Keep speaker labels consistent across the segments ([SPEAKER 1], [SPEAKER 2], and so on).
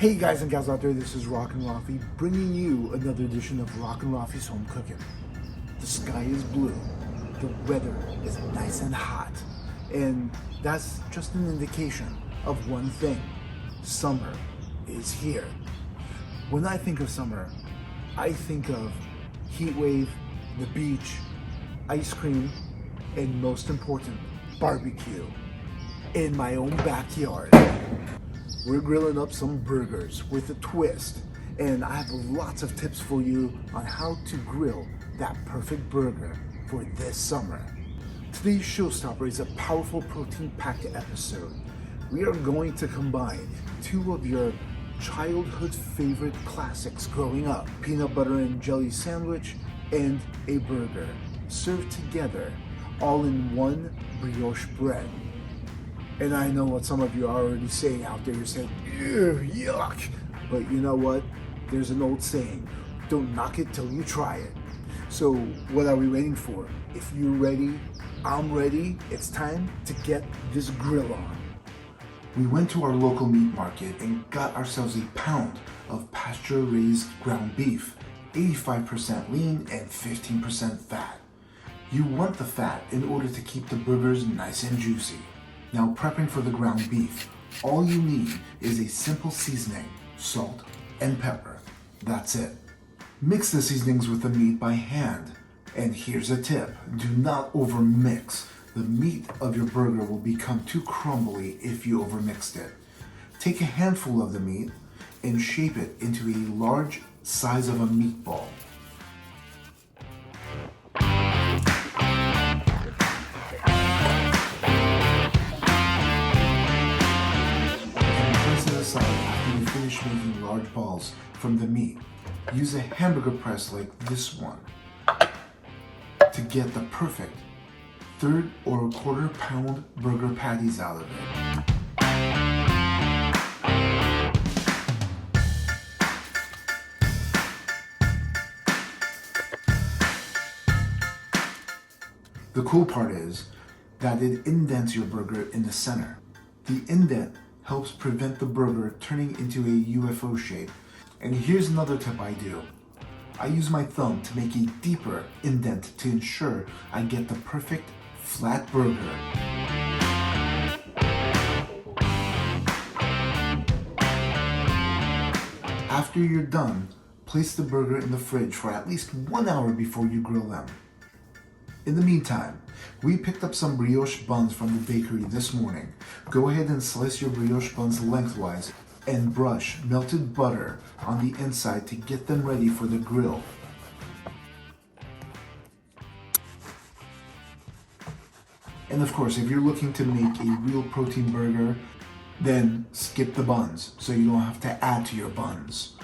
[SPEAKER 1] Hey guys and gals out there, this is Rockin' Rafi bringing you another edition of Rockin' Rafi's Home Cooking. The sky is blue, the weather is nice and hot, and that's just an indication of one thing: summer is here. When I think of summer, I think of heat wave, the beach, ice cream, and most important, barbecue in my own backyard. We're grilling up some burgers with a twist, and I have lots of tips for you on how to grill that perfect burger for this summer. Today's showstopper is a powerful protein-packed episode. We are going to combine two of your childhood favorite classics growing up: peanut butter and jelly sandwich and a burger, served together all in one brioche bread. And I know what some of you are already saying out there. You're saying, ew, yuck. But you know what? There's an old saying, don't knock it till you try it. So what are we waiting for? If you're ready, I'm ready. It's time to get this grill on. We went to our local meat market and got ourselves a pound of pasture-raised ground beef, 85% lean and 15% fat. You want the fat in order to keep the burgers nice and juicy. Now, prepping for the ground beef, all you need is a simple seasoning: salt and pepper. That's it. Mix the seasonings with the meat by hand. And here's a tip: do not overmix. The meat of your burger will become too crumbly if you overmixed it. Take a handful of the meat and shape it into a large size of a meatball. Aside after you finish making large balls from the meat. Use a hamburger press like this one to get the perfect third or a quarter pound burger patties out of it. The cool part is that it indents your burger in the center. The indent helps prevent the burger turning into a UFO shape. And here's another tip I do. I use my thumb to make a deeper indent to ensure I get the perfect flat burger. After you're done, place the burger in the fridge for at least 1 hour before you grill them. In the meantime, we picked up some brioche buns from the bakery this morning. Go ahead and slice your brioche buns lengthwise and brush melted butter on the inside to get them ready for the grill. And of course, if you're looking to make a real protein burger, then skip the buns so you don't have to add to your buns.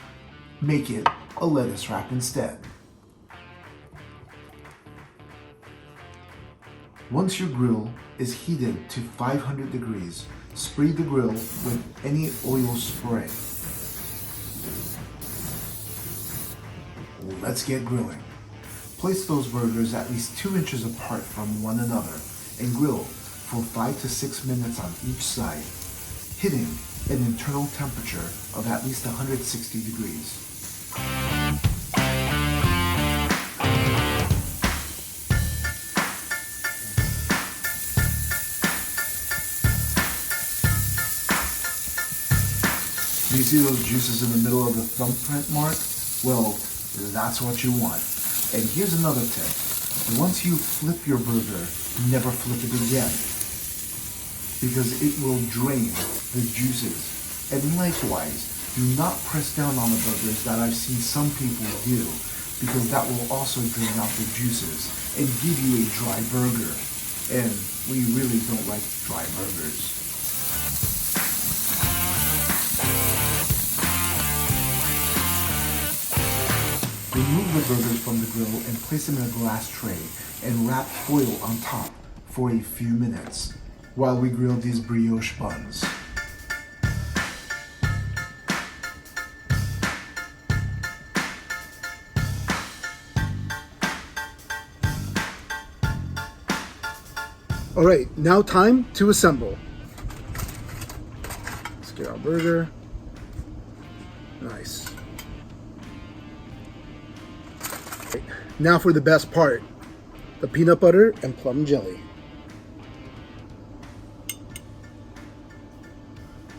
[SPEAKER 1] Make it a lettuce wrap instead. Once your grill is heated to 500 degrees, spray the grill with any oil spray. Let's get grilling. Place those burgers at least 2 inches apart from one another and grill for 5 to 6 minutes on each side, hitting an internal temperature of at least 160 degrees. Do you see those juices in the middle of the thumbprint mark? Well, that's what you want. And here's another tip. Once you flip your burger, never flip it again, because it will drain the juices. And likewise, do not press down on the burgers that I've seen some people do, because that will also drain out the juices and give you a dry burger. And we really don't like dry burgers. Remove the burgers from the grill and place them in a glass tray and wrap foil on top for a few minutes while we grill these brioche buns. All right, now time to assemble. Let's get our burger. Now for the best part, the peanut butter and plum jelly.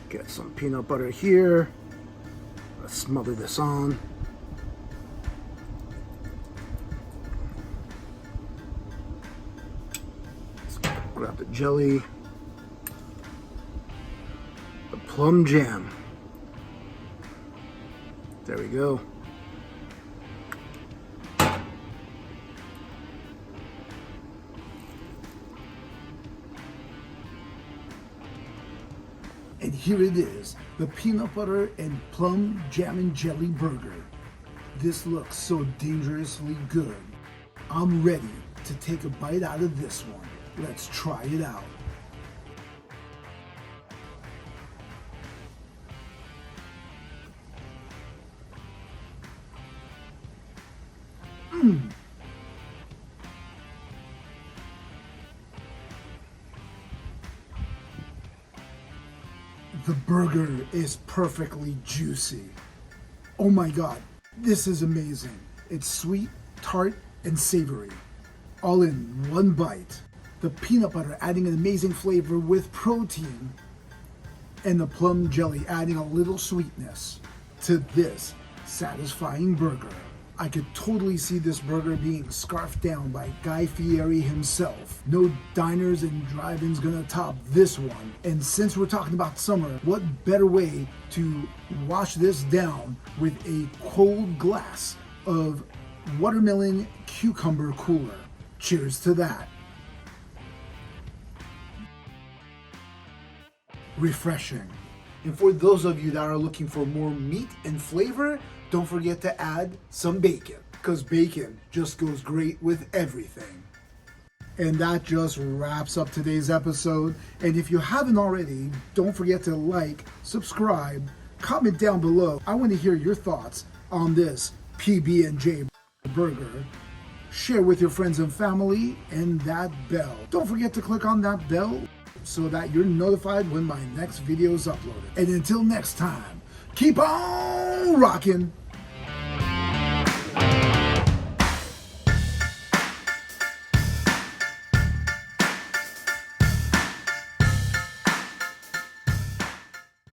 [SPEAKER 1] Get some peanut butter here. Let's smother this on. Let's grab the jelly. The plum jam. There we go. And here it is, the peanut butter and plum jam and jelly burger. This looks so dangerously good. I'm ready to take a bite out of this one. Let's try it out. The burger is perfectly juicy. Oh my God, this is amazing. It's sweet, tart, and savory, all in one bite. The peanut butter adding an amazing flavor with protein, and the plum jelly adding a little sweetness to this satisfying burger. I could totally see this burger being scarfed down by Guy Fieri himself. No diners and drive-ins gonna top this one. And since we're talking about summer, what better way to wash this down with a cold glass of watermelon cucumber cooler. Cheers to that. Refreshing. And for those of you that are looking for more meat and flavor, don't forget to add some bacon, because bacon just goes great with everything. And that just wraps up today's episode. And if you haven't already, don't forget to like, subscribe, comment down below. I want to hear your thoughts on this PB&J burger. Share with your friends and family, and that bell. Don't forget to click on that bell so that you're notified when my next video is uploaded. And until next time, keep on rocking.